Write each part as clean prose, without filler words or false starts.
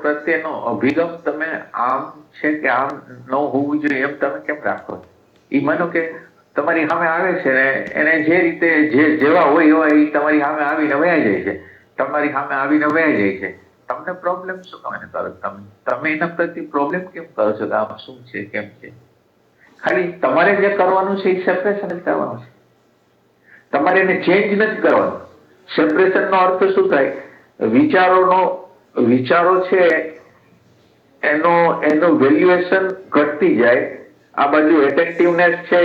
પ્રત્યેનો અભિગમ તમે આમ છે કે આમ ન હોવું જોઈએ એમ તમે કેમ રાખો? એ માનો કે તમારી સામે આવે છે ને એને જે રીતે જેવા હોય એવા એ તમારી સામે આવીને વયા જાય છે, તમારી સામે આવીને વયા જાય છે. તમને પ્રોબ્લેમ શું તમે કરો? તમે એના પ્રત્યે પ્રોબ્લેમ કેમ કરો છો કે આમ શું છે કેમ છે? ખાલી તમારે જે કરવાનું છે એ સેપરેશન જ કરવાનું છે. તમારે એને ચેન્જ નથી કરવાનું. સેપરેશન નો અર્થ શું થાય? વિચારો છે એનું વેલ્યુએશન ઘટતી જાય, આ બાજુ એટેન્ટિવનેસ છે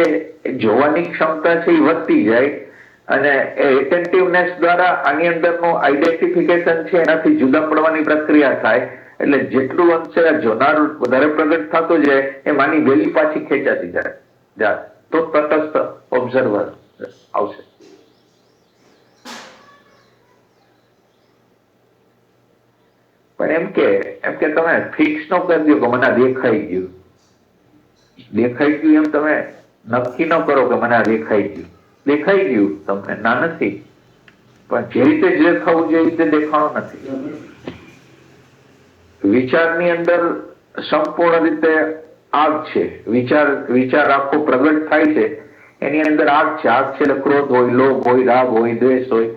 જોવાની ક્ષમતા છે એ વધતી જાય, અને એ એટેન્ટિવનેસ દ્વારા આની અંદરનું આઈડેન્ટિફિકેશન છે એનાથી જુદા પડવાની પ્રક્રિયા થાય. એટલે જેટલું અંશે જોનાર વધારે પ્રગટ થતો જાય એમ આની વેલ્યુ પાછી ખેંચાતી જાય તો તટસ્થ ઓબ્ઝર્વર આવશે. પણ એમ કે તમે ફિક્સ ન કરી દો કે મને દેખાઈ ગયું એમ તમે નક્કી ન કરો કે મને દેખાઈ ગયું તમને ના નથી, પણ જે રીતે દેખાવું જોઈએ એ રીતે દેખાણું નથી. વિચારની અંદર સંપૂર્ણ રીતે આગ છે. વિચાર આખો પ્રગટ થાય છે એની અંદર આગ છે એટલે ક્રોધ હોય, લોભ હોય, રાગ હોય, દ્વેષ હોય,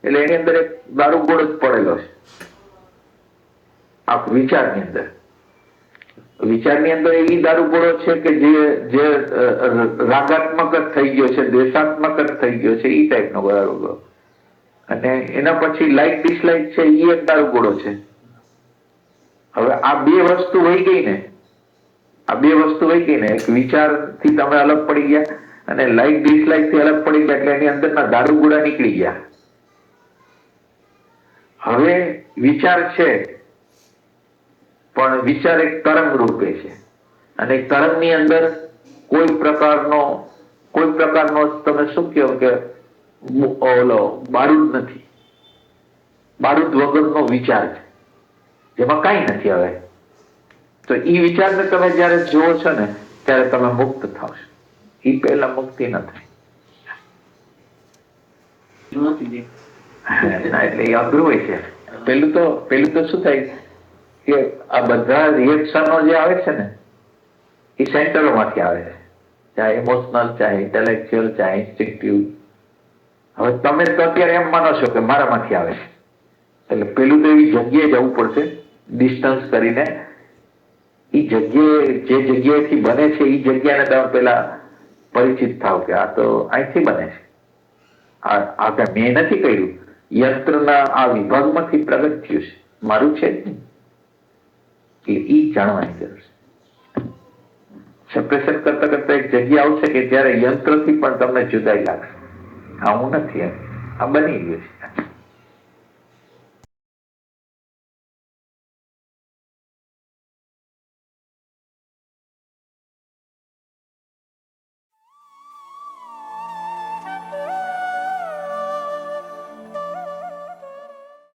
એટલે એની અંદર એક દારૂગોળો જ પડેલો છે. આ વિચારની અંદર એ દારૂગોળો છે કે જે રાગાત્મક જ થઈ ગયો છે, દ્વેષાત્મક જ થઈ ગયો છે, એ ટાઈપનો દારૂગોળો. અને એના પછી લાઈક ડિસલાઈક છે એ એક દારૂગોળો છે. હવે આ બે વસ્તુ વહી ગઈ ને એક વિચારથી તમે અલગ પડી ગયા અને લાઈક ડિસલાઈક થી અલગ પડી ગયા, એટલે એની અંદરના દારૂગોળા નીકળી ગયા. હવે વિચાર છે પણ વિચાર એક તરંગ રૂપે છે, અને તરંગની અંદર કોઈ પ્રકારનો તમે શું કહો કે બારૂદ નથી, બારૂદ વગરનો વિચાર છે જેમાં કઈ નથી. હવે તો એ વિચારને તમે જયારે જુઓ છો ને ત્યારે તમે મુક્ત થશો. એ પહેલા મુક્તિ ન થાય. એટલે એ અઘરું હોય છે. પેલું તો શું થાય કે આ બધા રિએક્શનો જે આવે છે ને એ સેન્ટરોમાંથી આવે છે, ચાહે ઇમોશનલ, ચાહે ઇન્ટેલેક્ચ્યુઅલ, ચાહે ઇન્સ્ટિંક્ટિવ. હવે તમે તો અત્યારે એમ માનો છો કે મારામાંથી આવે છે, એટલે પેલું તો એવી જગ્યાએ જવું પડશે ડિસ્ટન્સ કરીને. એ જે જગ્યાએથી બને છે એ જગ્યાને તમે પેલા પરિચિત થાવ કે આ તો અહીંથી બને છે, આ મેં નથી કર્યું, યંત્રના આ વિભાગમાંથી પ્રગટ થયું છે, મારું છે જ નહીં. એટલે એ જાણવાની જરૂર છે. સેપરેશન કરતા કરતા એક જગ્યા આવશે કે જ્યારે યંત્રથી પણ તમને જુદાઈ લાગશે. આ હું નથી, આ બની ગયું છે.